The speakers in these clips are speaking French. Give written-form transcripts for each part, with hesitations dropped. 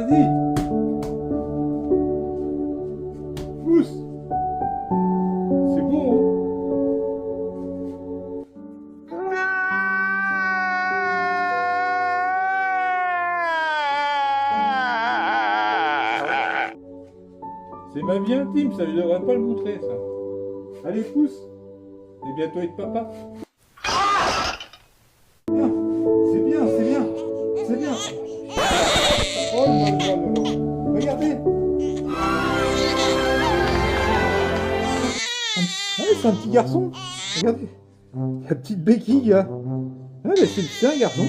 vas-y. Pousse. C'est bon, hein. C'est ma vie intime, ça, je devrais pas le montrer, ça. Allez, pousse. C'est bientôt être papa. Bien. C'est bien, c'est bien. C'est bien. Oh là là là là. Regardez. Ah, c'est un petit garçon. Regardez. La petite béquille, là. Ah, mais c'est un garçon.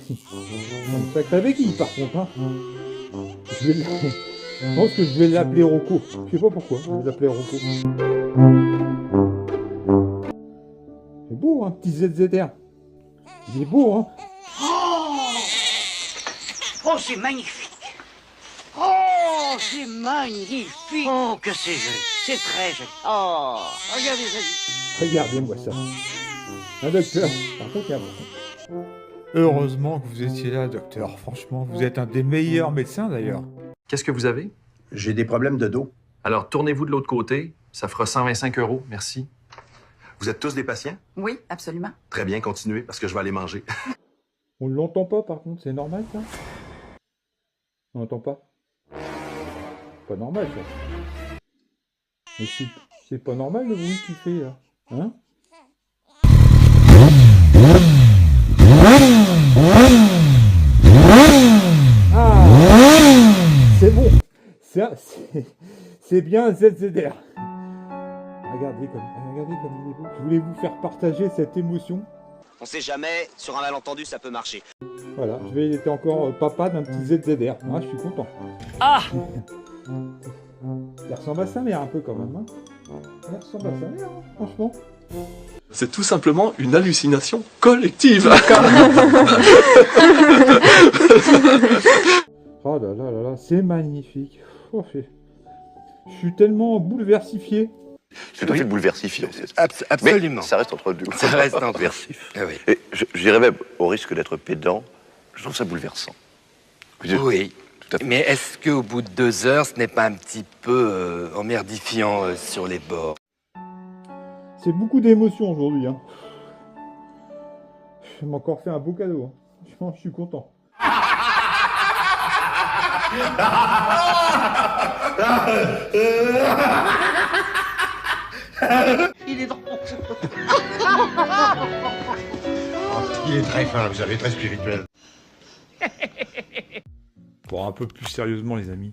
Une sacrée béquille, par contre, hein. Je pense que je vais l'appeler Rocco. Je sais pas pourquoi, je vais l'appeler Rocco. C'est beau, hein, petit ZZR. Il est beau, hein. Oh, c'est magnifique. Oh, c'est magnifique. Oh, que c'est joli. C'est très joli. Oh, regardez ça. Regardez-moi ça. Un docteur. Par contre, il y a... Heureusement que vous étiez là, docteur. Franchement, vous êtes un des meilleurs médecins, d'ailleurs. Qu'est-ce que vous avez? J'ai des problèmes de dos. Alors, tournez-vous de l'autre côté. Ça fera 125 €. Merci. Vous êtes tous des patients? Oui, absolument. Très bien, continuez, parce que je vais aller manger. On ne l'entend pas, par contre. C'est normal, ça? On n'entend pas? Pas normal, ça. Mais c'est pas normal, le bruit qu'il fait, là. Hein? Ah! C'est bon. C'est bien un ZZR. Regardez comme il est beau. Je voulais vous faire partager cette émotion. On sait jamais, sur un malentendu, ça peut marcher. Voilà, je vais être encore papa d'un petit ZZR. Ah, je suis content. Ah! Il ressemble à sa mère un peu quand même. Hein. Il ressemble à sa mère, hein, franchement. C'est tout simplement une hallucination collective. Oh là là là là, c'est magnifique. Oh, je suis tellement bouleversifié. C'est tout à fait bouleversifiant. Absolument. Mais ça reste entre nous. Ça reste versif. Ah oui. Et j'irais même, au risque d'être pédant, je trouve ça bouleversant. Oui. Tout à fait. Mais est-ce qu'au bout de 2 heures, ce n'est pas un petit peu emmerdifiant sur les bords? C'est beaucoup d'émotions aujourd'hui. Hein. Je m'ai encore fait un beau cadeau. Hein. Franchement, je suis content. Il est drôle. Il est très fin, vous savez, très spirituel. Pour un peu plus sérieusement, les amis.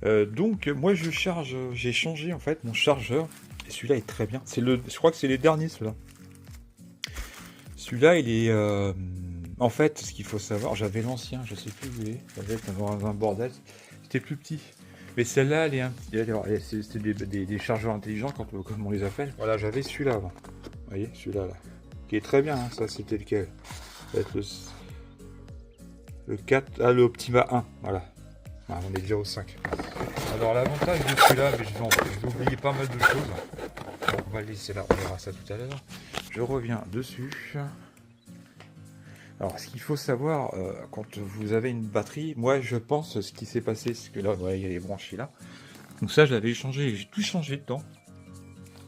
Donc, moi, j'ai changé en fait mon chargeur. Et celui-là est très bien. Je crois que c'est les derniers, ceux-là. Celui-là, il est... En fait, ce qu'il faut savoir, j'avais l'ancien, je sais plus où il est. Ça devait être dans un bordel. C'était plus petit. Mais celle-là, c'était des chargeurs intelligents, comme on les appelle. Voilà, j'avais celui-là avant. Vous voyez, celui-là, là. Qui est très bien, hein. Ça, c'était lequel? Ça va être le 4... Ah, le Optima 1, voilà. Ah, on est déjà au 5. Alors, l'avantage de celui-là, mais je vais oublier pas mal de choses. Donc, on va le laisser là, on verra ça tout à l'heure. Je reviens dessus. Alors, ce qu'il faut savoir, quand vous avez une batterie, moi, je pense ce qui s'est passé, c'est que là, ouais, il y a les branchés là. Donc ça, je l'avais changé, j'ai tout changé dedans.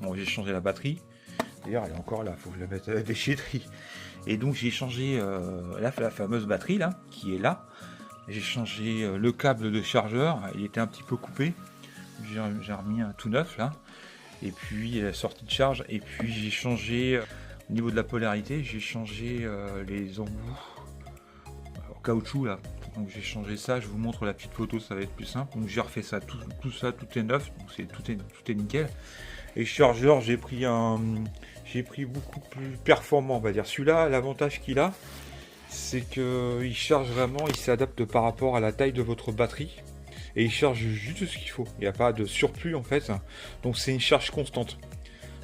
Bon, j'ai changé la batterie. D'ailleurs, elle est encore là, il faut que je la mette à la déchetterie. Et donc, j'ai changé la fameuse batterie là, qui est là. J'ai changé le câble de chargeur, il était un petit peu coupé. J'ai remis un tout neuf là. Et puis, la sortie de charge. Et puis, j'ai changé... Au niveau de la polarité, j'ai changé les embouts en caoutchouc là. Donc j'ai changé ça, je vous montre la petite photo, ça va être plus simple. Donc j'ai refait ça, tout est neuf, donc tout est nickel. Et chargeur, j'ai pris beaucoup plus performant, on va dire. Celui-là, l'avantage qu'il a, c'est que il charge vraiment, il s'adapte par rapport à la taille de votre batterie. Et il charge juste ce qu'il faut. Il n'y a pas de surplus en fait. Donc c'est une charge constante.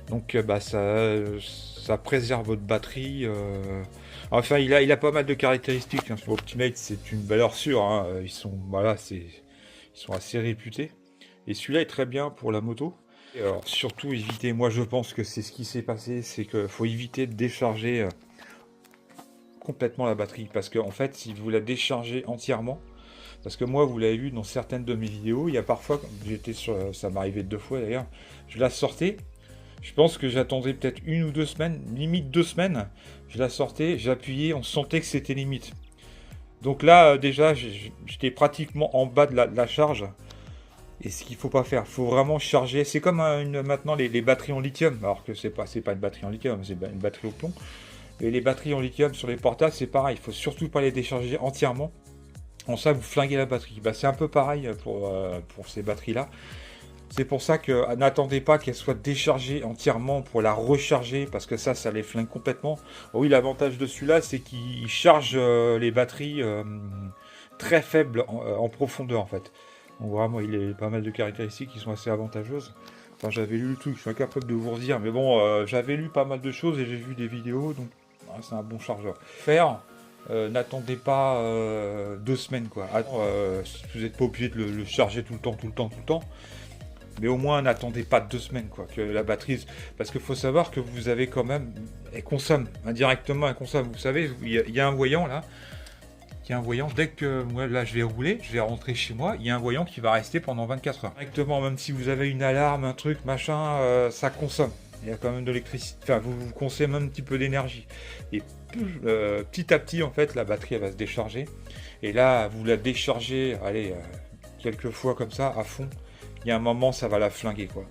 Donc bah, ça préserve votre batterie. Enfin, il a pas mal de caractéristiques. Hein. Sur Optimate, c'est une valeur sûre. Hein. Ils sont assez réputés. Et celui-là est très bien pour la moto. Et alors, surtout éviter, moi je pense que c'est ce qui s'est passé, c'est qu'il faut éviter de décharger complètement la batterie. Parce qu'en fait, si vous la déchargez entièrement, Parce que moi, vous l'avez vu dans certaines de mes vidéos, il y a parfois, j'étais sur, ça m'arrivait 2 fois d'ailleurs, je la sortais, je pense que j'attendais peut-être 1 ou 2 semaines, limite 2 semaines, je la sortais, j'appuyais, on sentait que c'était limite. Donc là, déjà, j'étais pratiquement en bas de la charge. Et ce qu'il faut pas faire, il faut vraiment charger. C'est comme maintenant les batteries en lithium, alors que c'est pas une batterie en lithium, c'est une batterie au plomb. Et les batteries en lithium sur les portables, c'est pareil, il faut surtout pas les décharger entièrement. En ça, vous flinguez la batterie. Bah, c'est un peu pareil pour ces batteries-là. C'est pour ça que n'attendez pas qu'elles soient déchargées entièrement pour la recharger, parce que ça les flingue complètement. Oui, l'avantage de celui-là, c'est qu'il charge les batteries très faibles en profondeur en fait. Donc vraiment, il a pas mal de caractéristiques qui sont assez avantageuses. Enfin, j'avais lu le truc, je suis incapable de vous redire, mais bon, j'avais lu pas mal de choses et j'ai vu des vidéos, donc c'est un bon chargeur. N'attendez pas 2 semaines, quoi. Vous n'êtes pas obligé de le charger tout le temps. Mais au moins, n'attendez pas 2 semaines, quoi, que la batterie... Parce qu'il faut savoir que vous avez quand même... Elle consomme, indirectement, elle consomme. Vous savez, il y a un voyant, là. Il y a un voyant, dès que moi là je vais rouler, je vais rentrer chez moi, il y a un voyant qui va rester pendant 24 heures. Directement, même si vous avez une alarme, un truc, machin, ça consomme. Il y a quand même de l'électricité, enfin vous consommez un petit peu d'énergie. Et petit à petit, en fait, la batterie elle va se décharger. Et là, vous la déchargez, allez, quelques fois comme ça, à fond. Il y a un moment, ça va la flinguer, quoi.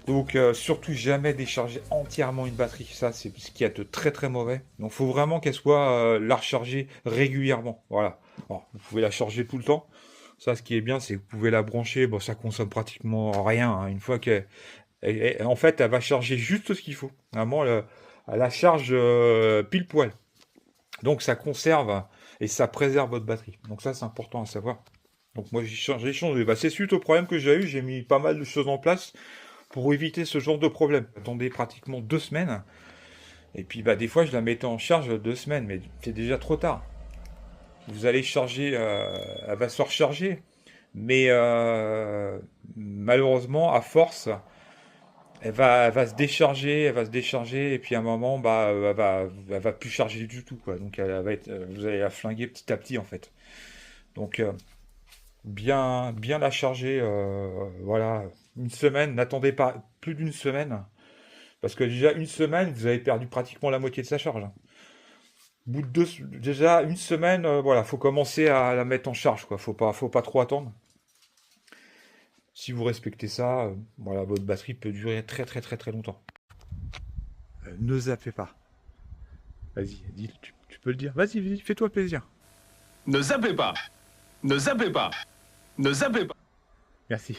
Donc surtout jamais décharger entièrement une batterie, ça c'est ce qu'il y a de très très mauvais. Donc il faut vraiment qu'elle soit la recharger régulièrement, voilà. Alors, vous pouvez la charger tout le temps, ça ce qui est bien c'est que vous pouvez la brancher, bon ça consomme pratiquement rien, hein. Une fois qu'elle... En fait elle va charger juste ce qu'il faut, vraiment elle la charge pile poil. Donc ça conserve et ça préserve votre batterie, donc ça c'est important à savoir. Donc moi j'ai changé, bah, c'est suite au problème que j'ai eu, j'ai mis pas mal de choses en place pour éviter ce genre de problème. J'attendais pratiquement 2 semaines. Et puis bah, des fois je la mettais en charge 2 semaines, mais c'est déjà trop tard. Vous allez charger, elle va se recharger. Mais malheureusement, à force, elle va se décharger, et puis à un moment, bah, elle va plus charger du tout, quoi. Donc vous allez la flinguer petit à petit en fait. Donc bien la charger, voilà. 1 semaine, n'attendez pas plus d'1 semaine, parce que déjà 1 semaine, vous avez perdu pratiquement la moitié de sa charge. Au bout de déjà 1 semaine, voilà, faut commencer à la mettre en charge, quoi. Faut pas trop attendre. Si vous respectez ça, voilà, votre batterie peut durer très longtemps. Ne zappez pas. Vas-y, dis, tu peux le dire. Vas-y, fais-toi plaisir. Ne zappez pas. Ne zappez pas. Ne zappez pas. Merci.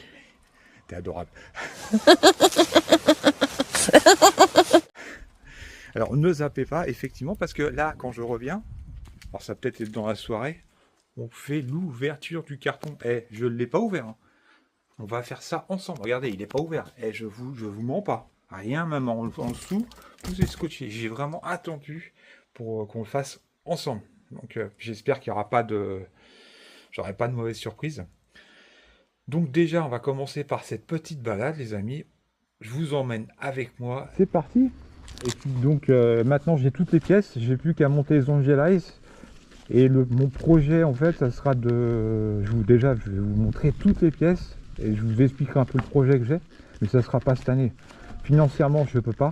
T'es adorable. Alors ne zappez pas, effectivement, parce que là, quand je reviens, alors ça peut être dans la soirée, on fait l'ouverture du carton. Je ne l'ai pas ouvert. Hein. On va faire ça ensemble. Regardez, il n'est pas ouvert. Je vous mens pas. Rien, même en dessous, tout est scotché. J'ai vraiment attendu pour qu'on le fasse ensemble. Donc j'espère qu'il n'y aura pas de... J'aurai pas de mauvaise surprise. Donc déjà, on va commencer par cette petite balade, les amis. Je vous emmène avec moi. C'est parti. Et puis donc maintenant, j'ai toutes les pièces. J'ai plus qu'à monter les Angelize. Et mon projet, en fait, ça sera de... je vais vous montrer toutes les pièces. Et je vous expliquerai un peu le projet que j'ai. Mais ça ne sera pas cette année. Financièrement, je ne peux pas.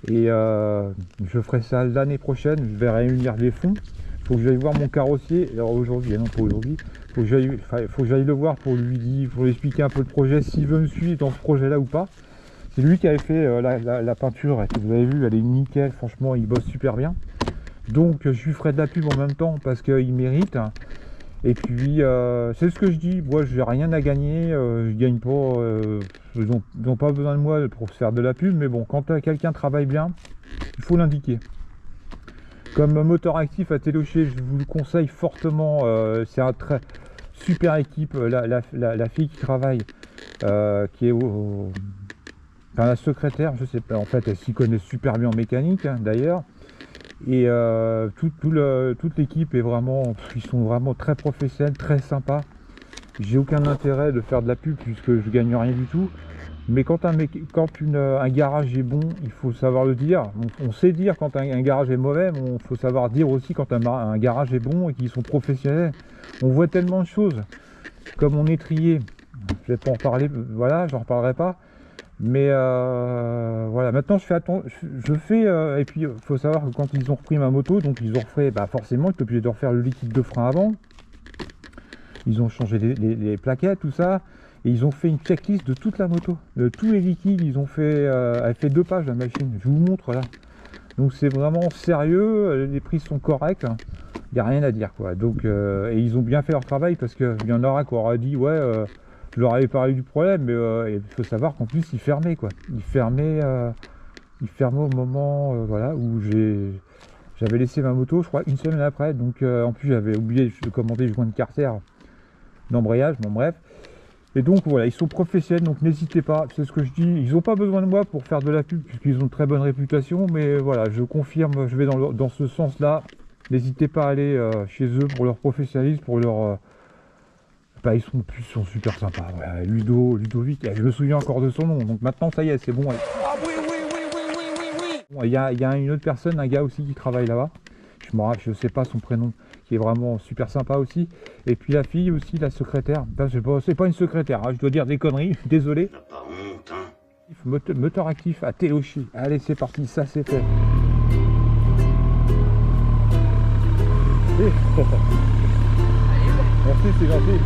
Et je ferai ça l'année prochaine. Je vais réunir les fonds. Il faut que j'aille voir mon carrossier. Alors aujourd'hui, non pas aujourd'hui. Faut que j'aille le voir pour lui expliquer un peu le projet, s'il veut me suivre dans ce projet-là ou pas. C'est lui qui avait fait la peinture, et vous avez vu, elle est nickel, franchement, il bosse super bien. Donc je lui ferai de la pub en même temps parce qu'il mérite. Et puis c'est ce que je dis, moi j'ai rien à gagner, je gagne pas, ils n'ont pas besoin de moi pour faire de la pub, mais bon, quand quelqu'un travaille bien, il faut l'indiquer. Comme moteur actif à Télocher, je vous le conseille fortement, c'est un très super équipe, la fille qui travaille, qui est enfin, la secrétaire, je sais pas, en fait elle s'y connaît super bien en mécanique hein, d'ailleurs, et toute l'équipe est vraiment, ils sont vraiment très professionnels, très sympas. J'ai aucun intérêt de faire de la pub puisque je gagne rien du tout, Mais quand un garage est bon, il faut savoir le dire. On sait dire quand un garage est mauvais, mais il faut savoir dire aussi quand un garage est bon et qu'ils sont professionnels. On voit tellement de choses, comme mon étrier. Je vais pas en parler, voilà, j'en reparlerai pas. Mais voilà, maintenant je fais, et puis il faut savoir que quand ils ont repris ma moto, donc ils ont refait, forcément, ils étaient obligés de refaire le liquide de frein avant. Ils ont changé les plaquettes, tout ça. Et ils ont fait une checklist de toute la moto, de tous les liquides. Ils ont fait, elle fait 2 pages la machine. Je vous montre là. Donc c'est vraiment sérieux. Les prix sont corrects. Il n'y a rien à dire quoi. Donc et ils ont bien fait leur travail parce qu'il y en aura qui aura dit ouais, je leur avais parlé du problème, mais il faut savoir qu'en plus ils fermaient quoi. Ils fermaient au moment voilà où j'avais laissé ma moto, je crois 1 semaine après. Donc en plus j'avais oublié de commander le joint de carter d'embrayage. Bon bref. Et donc voilà, ils sont professionnels, donc n'hésitez pas, c'est ce que je dis, ils n'ont pas besoin de moi pour faire de la pub, puisqu'ils ont une très bonne réputation, mais voilà, je confirme, je vais dans ce sens-là, n'hésitez pas à aller chez eux pour leur professionnalisme, pour leur... ils sont super sympas, voilà. Ludovic, je me souviens encore de son nom, donc maintenant ça y est, c'est bon. Ah oui. Bon, il y a une autre personne, un gars aussi qui travaille là-bas, je sais pas son prénom, qui est vraiment super sympa aussi. Et puis la fille aussi, la secrétaire. C'est pas une secrétaire, hein, je dois dire des conneries, désolé. T'as pas honte, hein? Moteur actif à Télochi. Allez, c'est parti, ça c'est fait. Merci, c'est gentil.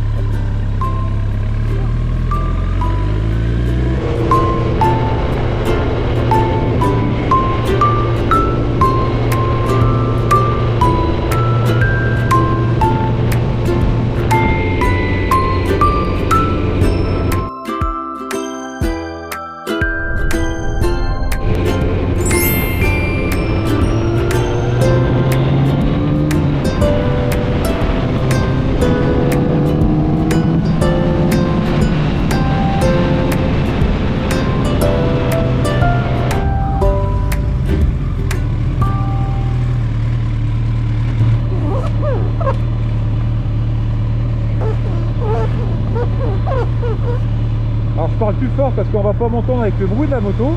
Alors je parle plus fort parce qu'on va pas m'entendre avec le bruit de la moto.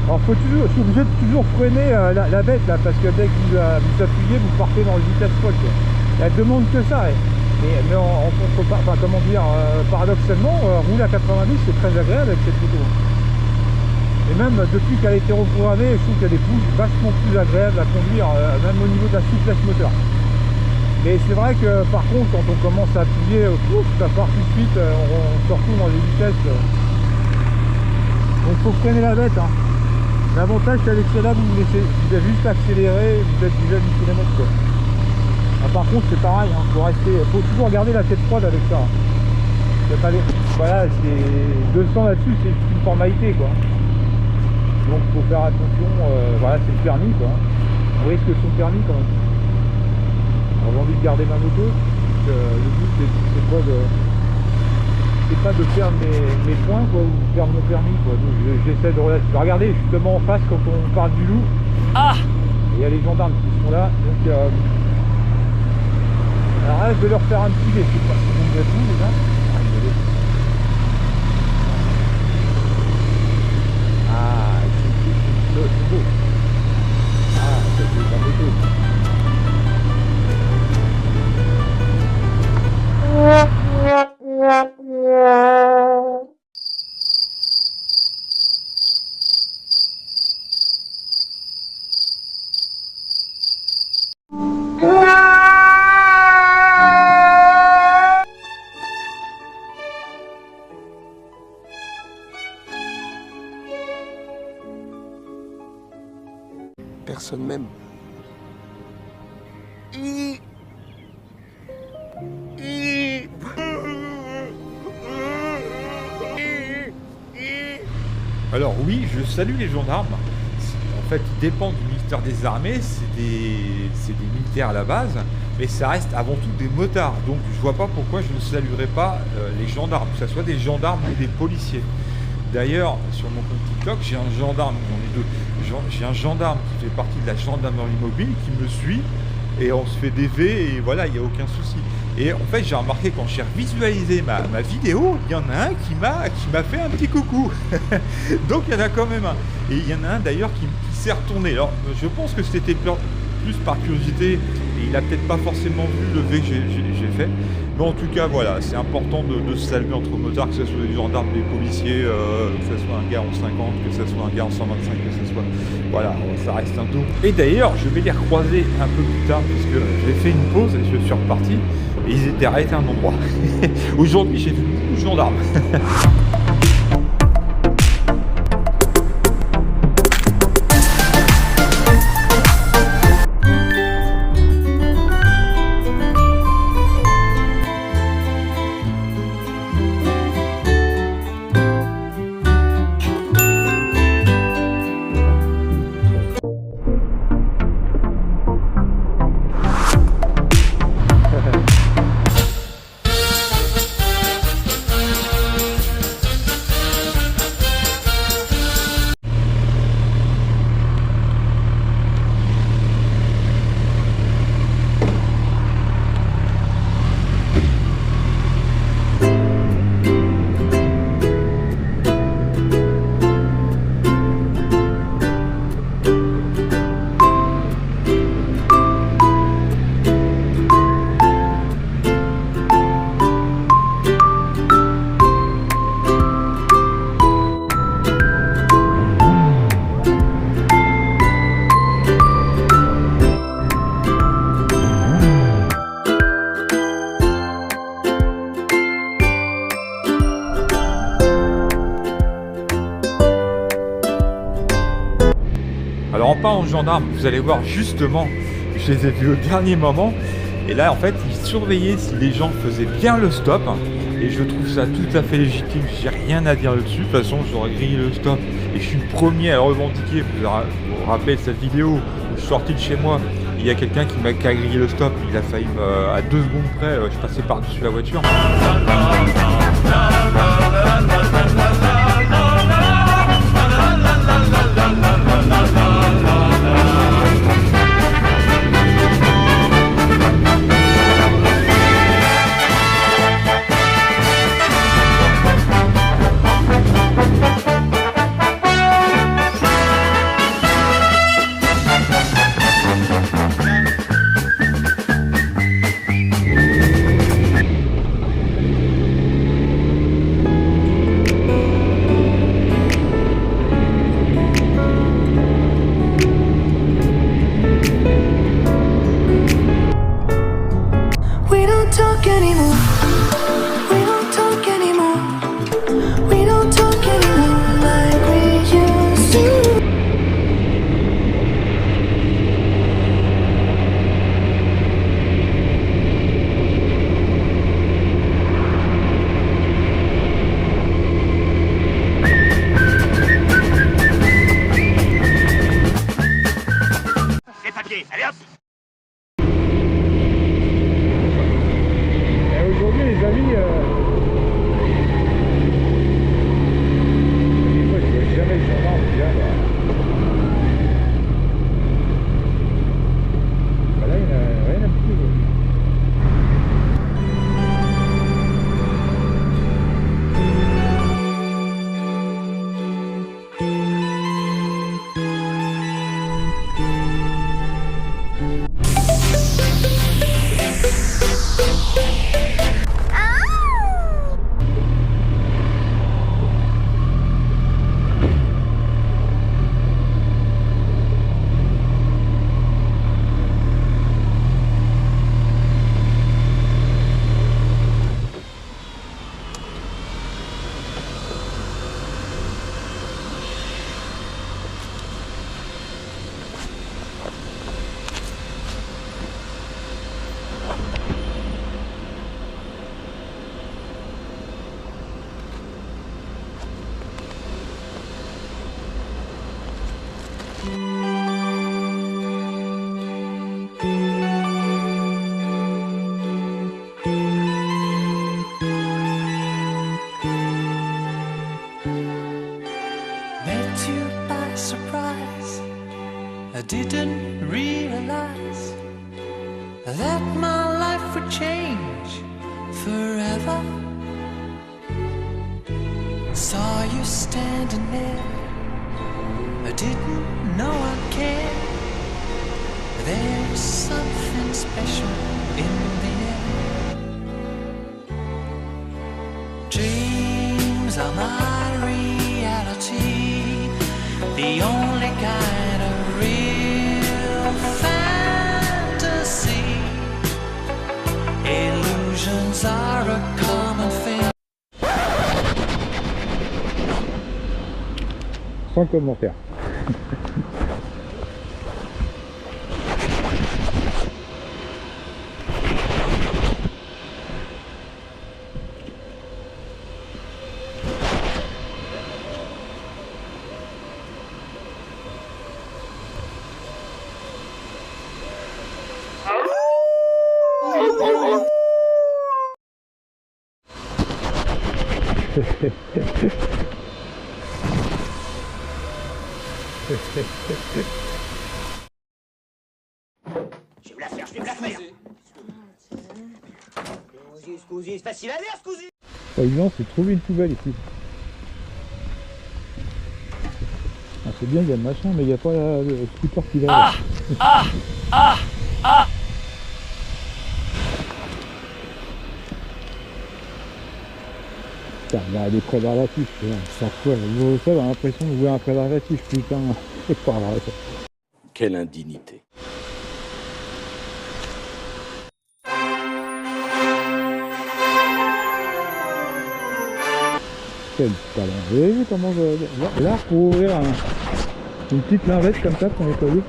Alors je suis obligé de toujours freiner la bête là, parce que dès que vous appuyez, vous partez dans le vitesse folle. Elle demande que ça. Mais en contrepartie, enfin, comment dire, paradoxalement, rouler à 90 c'est très agréable avec cette moto. Et même depuis qu'elle a été reprogrammée, je trouve qu'il y a des bouches vachement plus agréables à conduire, même au niveau de la souplesse moteur. Mais c'est vrai que par contre, quand on commence à appuyer, ça part tout de suite, on se retrouve dans les vitesses. Donc il faut freiner la bête. Hein. L'avantage c'est avec celle-là, vous avez juste accéléré, vous êtes déjà 10 km quoi. Ah, par contre c'est pareil, hein, faut toujours garder la tête froide avec ça. Voilà, c'est 200 là-dessus, c'est une formalité quoi. Donc faut faire attention, voilà c'est le permis quoi. On risque son permis quand même. J'ai envie de garder ma moto, donc, le but c'est pas de perdre mes points quoi, ou de perdre mon permis quoi. Donc j'essaie de regarder justement en face quand on parle du loup. Ah, il y a les gendarmes qui sont là, donc alors là je vais leur faire un petit essai, parce qu'ils vont être où déjà. Ah, c'est beau. Ah, ça c'est la moto. Personne m'aime. Alors oui, je salue les gendarmes. En fait, ils dépendent du ministère des Armées, c'est des militaires à la base, mais ça reste avant tout des motards. Donc je vois pas pourquoi je ne saluerais pas les gendarmes, que ce soit des gendarmes ou des policiers. D'ailleurs, sur mon compte TikTok, j'ai un gendarme, j'en ai deux. J'ai un gendarme qui fait partie de la gendarmerie mobile qui me suit et on se fait des V et voilà, il n'y a aucun souci. Et en fait, j'ai remarqué quand j'ai visualisé ma vidéo, il y en a un qui m'a fait un petit coucou. Donc il y en a quand même un. Et il y en a un d'ailleurs qui s'est retourné. Alors je pense que c'était plus par curiosité et il a peut-être pas forcément vu le V que j'ai fait. Mais en tout cas, voilà, c'est important de se saluer entre motards, que ce soit des gendarmes, des policiers, que ce soit un gars en 50, que ce soit un gars en 125, que ce soit... Voilà, ça reste un tout. Et d'ailleurs, je vais les recroiser un peu plus tard, puisque j'ai fait une pause et je suis reparti. Et ils étaient arrêtés à un endroit. Aujourd'hui, j'ai vu beaucoup de gendarmes. Alors en parlant de gendarmes, vous allez voir justement, je les ai vus au dernier moment. Et là en fait, ils surveillaient si les gens faisaient bien le stop. Et je trouve ça tout à fait légitime, j'ai rien à dire là-dessus. De toute façon, j'aurais grillé le stop. Et je suis le premier à le revendiquer. Vous vous rappelez de cette vidéo où je suis sorti de chez moi. Il y a quelqu'un qui m'a grillé le stop. Il a failli à 2 secondes près, je passais par-dessus la voiture. that my life would change forever. Saw you standing there, I didn't know I'd care. There's something special in the air. Dreams are my reality, the only kind of real fantasy. Illusions are a common thing. Sans commentaire. Je vais me la faire, je vais me la faire. Scusi, c'est facile à dire, scusi. Pas évident, c'est de trouver une poubelle ici. Ah, c'est bien, il y a le machin, mais il n'y a pas le scooter qui va. Putain, il y a des préservatifs, ça quoi, vous avez l'impression de voir un préservatif, putain, c'est pas vrai ça. Quelle indignité. Quel talent. Vous avez vu comment je... Là, pour ouvrir une petite linvette comme ça pour nettoyer.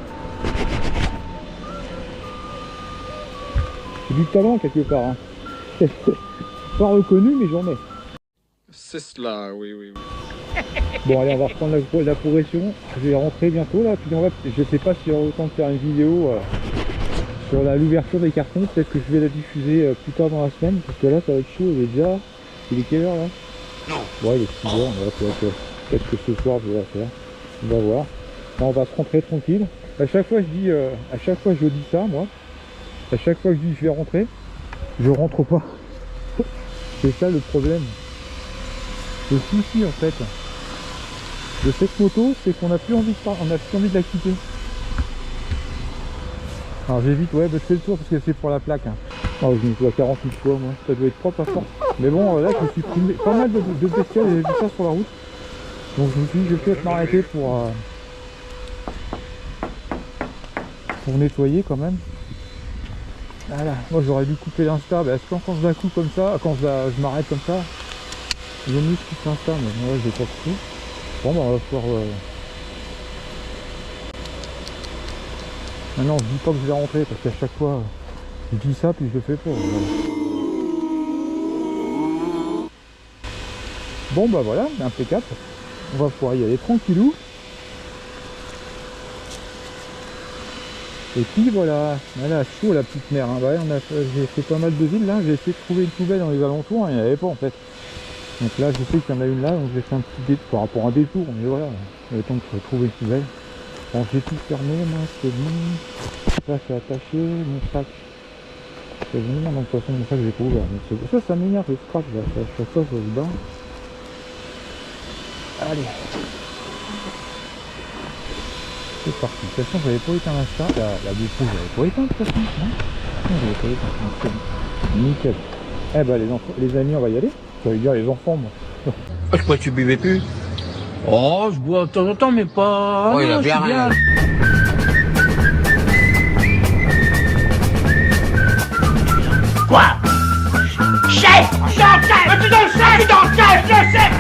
C'est du talent quelque part. Hein. Pas reconnu, mais j'en ai. C'est cela, oui. Bon, allez, on va reprendre la progression. Je vais rentrer bientôt là. Puis je sais pas si j'aurai autant de faire une vidéo sur l'ouverture des cartons. Peut-être que je vais la diffuser plus tard dans la semaine. Parce que là, ça va être chaud. Il est quelle heure là? Non. Ouais, il est 6 heures. Peut-être que ce soir, je vais la faire. On va voir. Là, on va se rentrer tranquille. À chaque fois, je dis ça, moi. À chaque fois que je dis je vais rentrer, je rentre pas. C'est ça le problème. Le souci en fait de cette moto, c'est qu'on n'a plus envie de la quitter. Alors j'évite, ouais, je fais le tour parce que c'est pour la plaque. Hein. Oh, je me vois 48 fois moi, ça doit être propre à force. Mais bon, là je me suis pris pas mal de bestioles et j'ai vu ça sur la route. Donc je me suis dit, je vais peut-être m'arrêter pour nettoyer quand même. Voilà, moi j'aurais dû couper l'Insta, parce que quand je la coupe comme ça, quand je m'arrête comme ça, il vaut mieux que je coupe l'Insta, mais moi j'ai pas coupé. Bon bah on va pouvoir... Maintenant je dis pas que je vais rentrer, parce qu'à chaque fois je dis ça puis je le fais pas. Bon bah voilà, impeccable. On va pouvoir y aller tranquillou. Et puis voilà, elle a chaud la petite mère. Hein. Ouais, j'ai fait pas mal de villes là, j'ai essayé de trouver une poubelle dans les alentours, il n'y en avait pas en fait. Donc là je sais qu'il y en a une là, donc j'ai fait un petit détour par rapport à un détour, mais voilà, il y a le temps de trouver une poubelle. Alors j'ai tout fermé, moi c'est bon. Là c'est attaché, mon sac. C'est bon, donc de toute façon mon sac j'ai pas ouvert. Donc ça m'énerve le scratch là, chaque fois ça se bat. Allez. C'est parti. De toute façon, j'avais pas éteint l'insta. La bouffon, j'avais pas éteint de toute façon. Non, j'avais pas éteint. C'est bon. Nickel. Eh ben, les amis, on va y aller. Ça veut dire les enfants, moi. Je crois que tu buvais plus. Oh, je bois de temps en temps, mais pas... Oh, il a bien rien. Quoi? Chef! Chef! Tu dans le chef! Tu dans le chef! Le chef!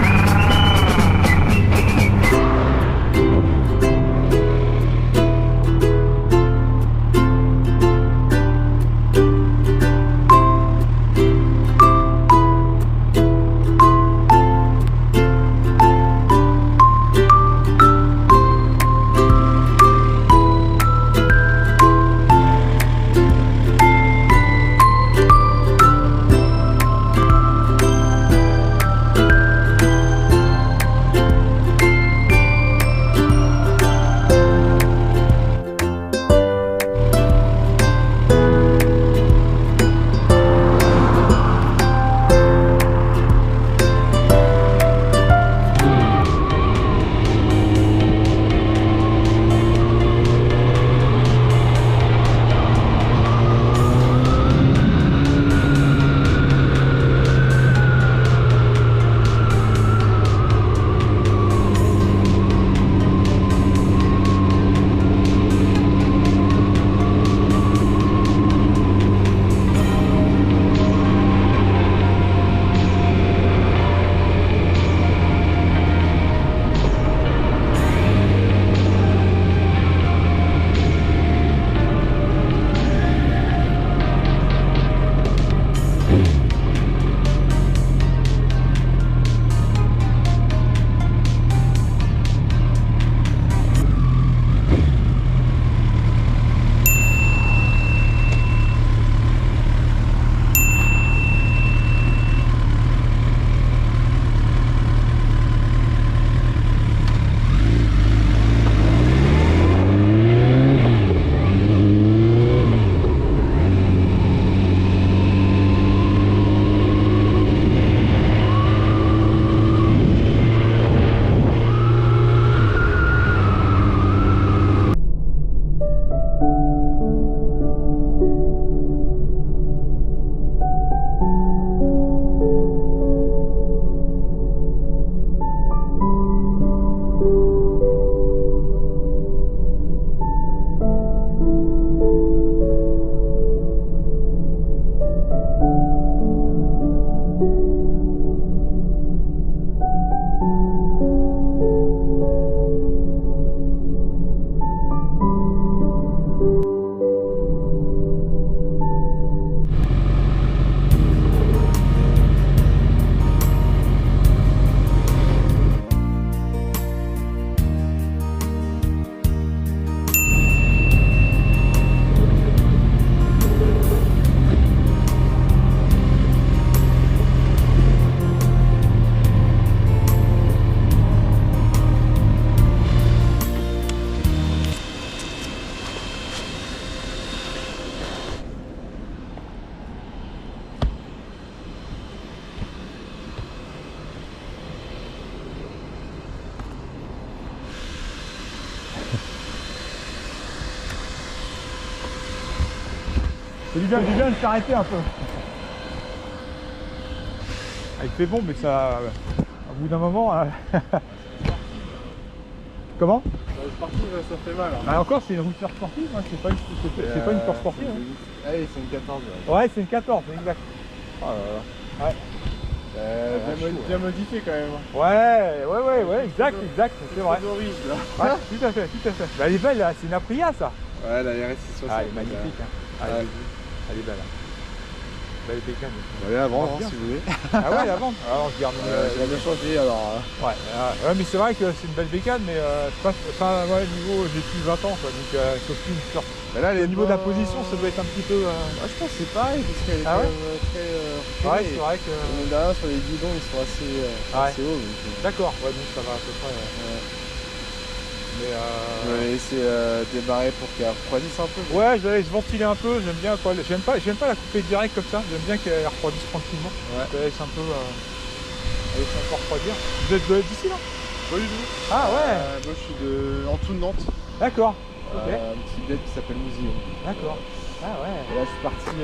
C'est du bien de s'arrêter un peu. Il fait bon, mais ça... Au bout d'un moment... Comment? Sportive, ça fait mal. Hein. Ah, encore, c'est une routière sportive, hein. C'est pas une course sportive. Hein. Allez, c'est une 14. Ouais, c'est une 14, exact. Oh là là. Ouais. Bien modifié quand même. Ouais, exact, c'est vrai. Horrible, là. Ouais, tout à fait. Bah, elle est belle, là, c'est une Aprilia, ça. Ouais, la RS660. Ah, elle est magnifique. Hein. Elle est belle. Belle bécane. Allez, à vendre, si vous voulez. Ah ouais, à vendre. Alors, je garde. J'ai bien changé, alors. Ouais, mais c'est vrai que c'est une belle bécane, mais niveau, j'ai plus 20 ans, quoi, donc sauf une sorte. Là, Au niveau de la position, ça doit être un petit peu. Moi, je pense que c'est pareil, parce qu'elle est Ah ouais, très. ouais, c'est vrai que. Là, sur les guidons, ils sont assez hauts. D'accord, ouais, donc ça va à peu près. Mais je vais laisser démarrer pour qu'elle refroidisse un peu. Ouais, je la laisse ventiler un peu, j'aime bien quoi. J'aime pas la couper direct comme ça, j'aime bien qu'elle refroidisse tranquillement. Ouais. Je la laisse un peu refroidir. Vous êtes d'ici là? Pas du tout. Ah ouais. Moi je suis en dessous de Nantes. D'accord. Ok. Un petit bled qui s'appelle Mousillon. D'accord. Ah ouais. Et là je suis parti.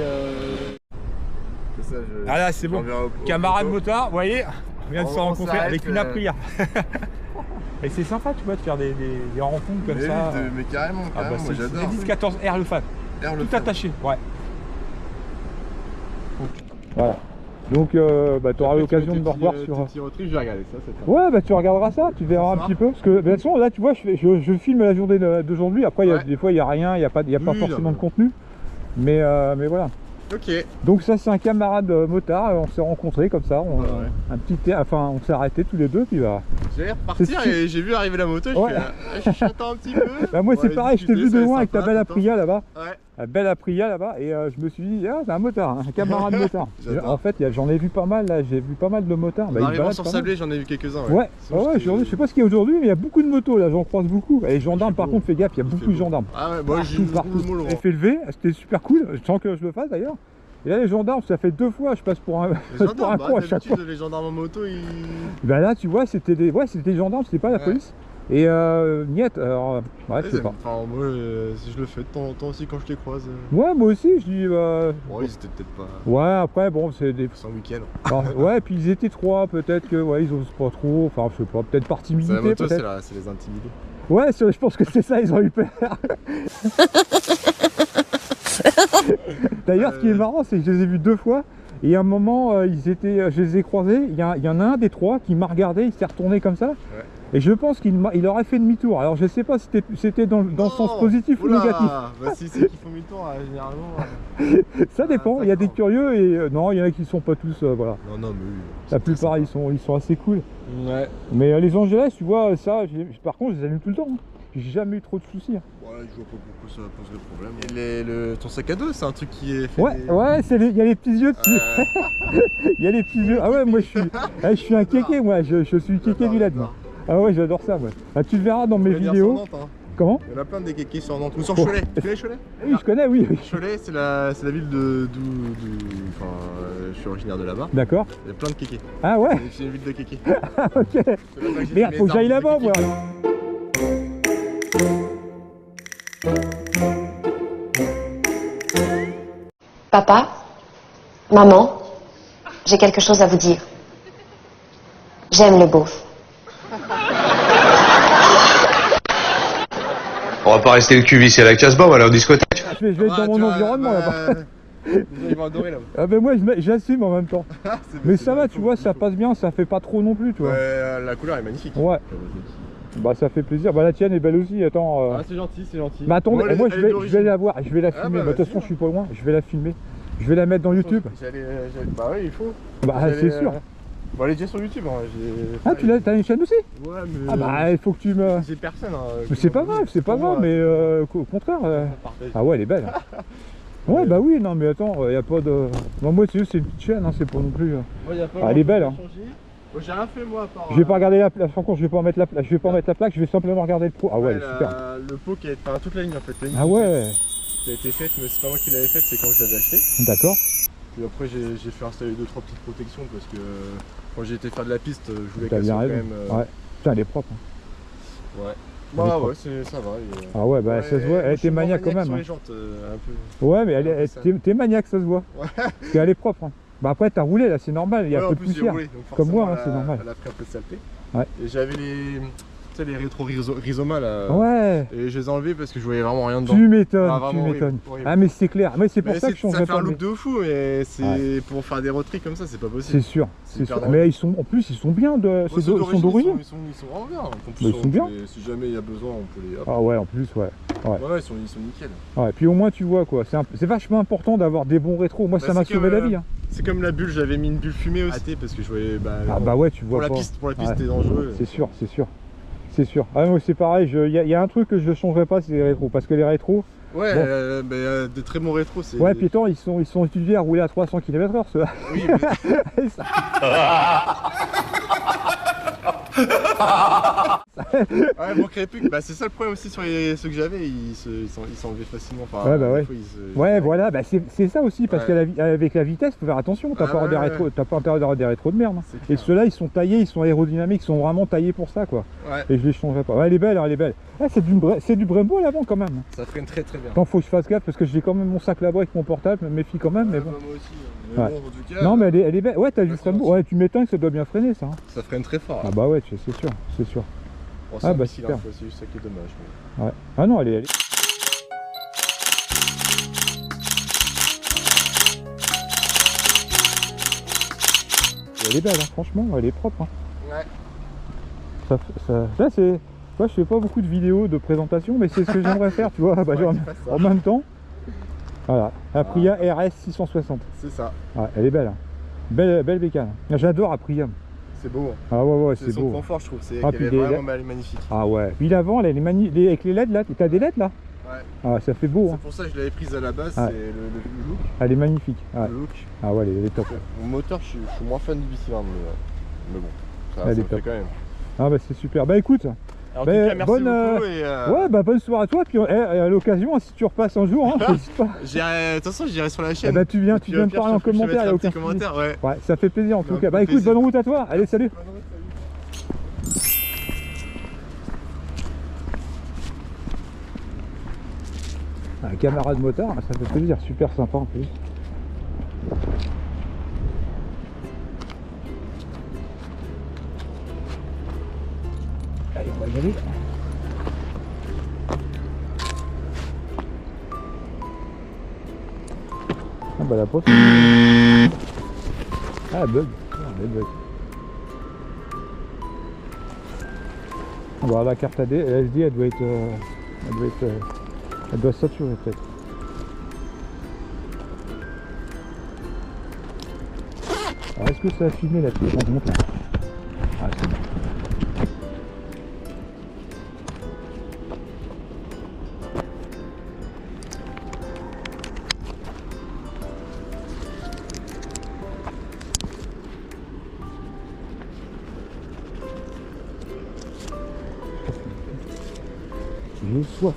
C'est ça, ah là c'est bon. Camarade motard, vous voyez, on vient de se rencontrer avec une Aprilia. Et c'est sympa, tu vois, de faire des rencontres comme ça. Mais carrément, moi j'adore. 10-14 R le fan. Tout attaché, ouais. Voilà. Donc, tu auras l'occasion de me revoir sur. Petit road trip, je vais regarder ça. Ouais, bah tu regarderas ça, tu verras un petit peu. Parce que, de toute façon, là, tu vois, je filme la journée d'aujourd'hui. Après, des fois, il n'y a rien, il n'y a pas forcément de contenu. Mais voilà. Ok. Donc ça c'est un camarade motard, on s'est rencontrés comme ça, on s'est arrêtés tous les deux puis bah. J'allais repartir et j'ai vu arriver la moto, j'attends un petit peu. Bah moi c'est pareil, je t'ai vu de loin avec ta belle Aprilia là-bas. Ouais. La belle Aprilia là-bas et je me suis dit c'est un motard, un camarade motard. En fait j'en ai vu pas mal là, j'ai vu pas mal de motards. En arrivant sur Sablé j'en ai vu quelques-uns. Ouais, je sais pas ce qu'il y a aujourd'hui mais il y a beaucoup de motos là, j'en croise beaucoup. Et les gendarmes par contre fais gaffe, il y a beaucoup de gendarmes. Ah ouais, moi j'ai partout. J'ai fait lever, c'était super cool, sans que je le fasse d'ailleurs. Et là les gendarmes, ça fait 2 fois, je passe pour un con à chaque fois. Les gendarmes en moto, ils... Bah là tu vois, c'était des gendarmes, c'était pas la police. Et niet, alors ouais, je sais pas. Enfin moi, si je le fais de temps en temps aussi quand je les croise. Ouais, moi aussi, je dis Ouais, ils étaient peut-être pas... Ouais, après bon, c'est des... C'est un week-end. Alors, ouais, puis ils étaient 3, peut-être que, ouais, ils osent pas trop, enfin je sais pas, peut-être par timidité peut-être. C'est les intimider. Ouais, je pense que c'est ça, ils ont eu peur. D'ailleurs, ce qui est marrant, c'est que je les ai vus 2 fois. Et à un moment, je les ai croisés. Il y en a un des 3 qui m'a regardé, il s'est retourné comme ça. Ouais. Et je pense qu'il aurait fait demi-tour. Alors je sais pas si c'était dans le sens positif ou négatif. Bah, si c'est qu'ils font demi-tour, généralement. Ça dépend, il y a des curieux et non, il y en a qui sont pas tous. Voilà. Non, mais la plupart ils sont assez cool. Ouais. Mais les Angeles, tu vois, ça, par contre, je les allume tout le temps. Hein. J'ai jamais eu trop de soucis. Hein. Ouais, je vois pas pourquoi ça pose de problème. Et ton sac à dos, c'est un truc qui est fait. Ouais, il y a les petits yeux dessus. Il y a les petits yeux. Ah ouais, moi je suis un kéké, moi, je suis kéké du LED. Ah ouais, j'adore ça, moi. Ah, tu le verras dans mes vidéos. Nantes, hein. Comment? Il y en a plein des kékés sur Nantes. Ou sur Cholet. Tu connais Cholet? Oui, je connais, oui. Cholet, c'est la ville d'où. Enfin, je suis originaire de là-bas. D'accord. Il y a plein de kékés. Ah ouais? C'est une ville de kékés. Ah ok. Merde, faut que j'aille là-bas, moi. Papa, maman, j'ai quelque chose à vous dire. J'aime le beauf. On va pas rester le cul vissé à la casse-bas, on va aller en discothèque. Je vais être dans mon environnement là-bas. Ils vont adorer là-bas. Ah ben moi j'assume en même temps. Mais ça va, tu vois, ça passe bien, ça fait pas trop non plus, tu vois. La couleur est magnifique. Ouais. Bah ça fait plaisir, bah la tienne est belle aussi, attends. Ah c'est gentil, c'est gentil. Bah attends, moi je vais la voir, je vais la filmer, de toute façon je suis pas loin, je vais la filmer. Je vais la mettre dans YouTube. Bah oui, il faut. Bah c'est sûr. Bon, elle est déjà sur YouTube. Hein. Ah, t'as une chaîne aussi? Ouais, mais. Ah, bah, il faut que tu me. J'ai personne. Hein, mais c'est pas grave, mais au contraire. Ah, ouais, elle est belle. Ouais, bah oui, non, mais attends, y a pas de. Bon, moi, c'est une petite chaîne, hein, c'est pas non plus. Elle est belle, hein. J'ai rien fait, moi, à part. Je vais pas regarder la plaque, par contre, je vais pas en mettre la plaque, je vais simplement regarder le pro. Ah, ouais, elle est super. Le pot qui est. Enfin, toute la ligne, en fait. Ah, ouais. Qui a été faite, mais c'est pas moi qui l'avais faite, c'est quand je l'avais acheté. D'accord. Puis après j'ai fait installer 2-3 petites protections parce que quand j'ai été faire de la piste, je voulais qu'elle soit quand même... Ouais, putain elle est propre. Hein. Ouais. Bah ouais, ça va. Ah ouais, bah ça se voit, elle était maniaque quand même. Sur Hein. les jantes, un peu. Ouais, mais t'es maniaque, ça se voit. Ouais. Parce qu'elle est propre. Hein. Bah après, t'as roulé là, c'est normal, il y a un peu de poussière. Roulé, comme moi, hein, c'est normal. Elle a pris un peu de saleté. Ouais. Et j'avais les rétro rhizomas là. Ouais. Et je les ai enlevés parce que je voyais vraiment rien dedans. Tu m'étonnes, Ah, tu m'étonnes. Ah mais c'est clair, mais c'est pour ça que je changerais pas. Ça fait un look de fou, mais c'est pour faire des road trips comme ça, c'est pas possible. C'est sûr, c'est sûr. Mais ils sont, en plus, ils sont bien, ils sont d'origine. Ils sont vraiment bien. Ils sont bien. Si jamais il y a besoin, on peut les. Ah ouais, en plus, ouais. Ouais, ils sont nickel. Ouais, puis au moins tu vois quoi, c'est vachement important d'avoir des bons rétros. Moi ça m'a sauvé la vie. Hein. C'est comme la bulle, j'avais mis une bulle fumée aussi parce que je voyais. Ah bah ouais, tu vois. Pour la piste, c'était dangereux. C'est sûr, c'est sûr. C'est sûr. Ah moi c'est pareil, il y a un truc que je changerais pas, c'est les rétros. Parce que les rétros. Ouais, des très bons rétros. Ouais, puis attends, ils sont étudiés à rouler à 300 km/h ceux-là. Oui, mais. Ouais, manquerait plus que. Bah, c'est ça le problème aussi sur ceux que j'avais, ils s'enlevaient facilement. Enfin, ouais, bah ouais. Ouais, voilà, bah c'est ça aussi, parce qu'avec la vitesse, faut faire attention, t'as pas intérêt d'avoir des rétros de merde. Hein. Et ceux-là, ils sont taillés, ils sont aérodynamiques, ils sont vraiment taillés pour ça, quoi. Ouais. Et je les changerai pas. Ouais, elle est belle, elle est belle. Ah, c'est du Brembo à l'avant quand même. Ça freine très très bien. Attends, faut que je fasse gaffe, parce que j'ai quand même mon sac là-bas avec mon portable, je me méfie quand même, mais bon. Moi aussi. Mais bon, en tout cas, non, mais elle est belle. Ouais, t'as du Brembo. Ouais, tu m'étonnes que ça doit bien freiner, ça. Hein. Ça freine très fort. Ah bah ouais, c'est sûr, c'est sûr. Bon, ah bah super. C'est juste ça qui est dommage. Mais... Ouais. Ah non, elle est... Elle est belle, hein, franchement, elle est propre. Hein. Ouais. Là, c'est... Moi, je fais pas beaucoup de vidéos de présentation, mais c'est ce que j'aimerais faire, tu vois, bah, ouais, en même temps. Voilà, Aprilia RS 660. C'est ça. Ouais, elle est belle. Hein. Belle bécane. J'adore Aprilia. C'est beau. Hein. Ah ouais, c'est beau. C'est son confort, je trouve. C'est vraiment magnifique. Ah ouais. Puis l'avant, elle est magnifique. Avec les LED là, t'as des LED là? Ouais. Ah, ça fait beau. C'est hein. pour ça que je l'avais prise à la base, c'est le look. Elle est magnifique. Ouais. Le look. Ah ouais, elle est top. Mon moteur, je suis moins fan du bicylindre, mais bon, ça est fait quand même. Ah bah c'est super. Bah écoute. Alors, en tout cas, merci beaucoup ouais, bah bonne soirée à toi. Puis à l'occasion, si tu repasses un jour, hein, n'hésite pas. De toute façon, j'irai sur la chaîne. Eh bah tu viens me parler en commentaire. Il y a aucun commentaire, ouais. Ouais, ça fait plaisir en tout cas. Bah écoute, bonne route à toi. Allez, salut. Un camarade motard, ça fait plaisir, super sympa en plus. Allez, on va y aller. Ah bah la poste. Ah bug. Ah, bug. Bon, la carte AD, SD elle doit saturer peut-être. Alors est-ce que ça a filmé la pièce? On monte là. Ah c'est bon. J'ai soif.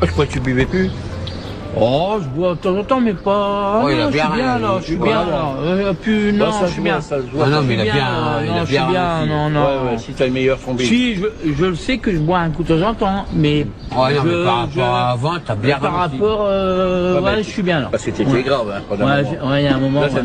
Je crois que tu buvais plus. Oh, je bois de temps en temps, mais pas. Oh, il a non, bien, je suis bien là, je suis bien là. Plus, non, je suis bien. Ah non, mais il a bien. Non, je suis bien, non, non. Ouais, si t'as le meilleur fondé. Si, je le sais que je bois un coup de temps en temps, mais. Oh non, mais par rapport à avant, t'as bien. Par rapport. Ouais, je suis bien là. Parce que c'était grave, hein, pendant un moment. Ouais, il y a un moment. Là, ça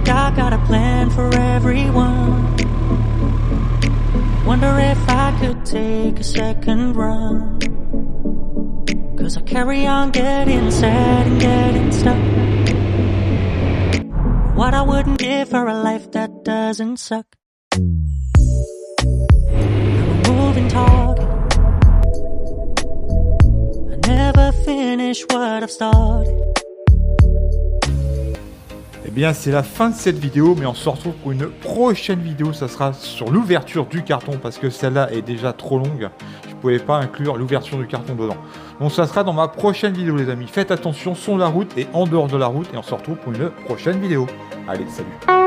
think I got a plan for everyone. Wonder if I could take a second run. Cause I carry on getting sad and getting stuck. What I wouldn't give for a life that doesn't suck. I'm a moving target. I never finish what I've started. Eh bien, c'est la fin de cette vidéo, mais on se retrouve pour une prochaine vidéo. Ça sera sur l'ouverture du carton, parce que celle-là est déjà trop longue. Je ne pouvais pas inclure l'ouverture du carton dedans. Donc, ça sera dans ma prochaine vidéo, les amis. Faites attention sur la route et en dehors de la route, et on se retrouve pour une prochaine vidéo. Allez, salut!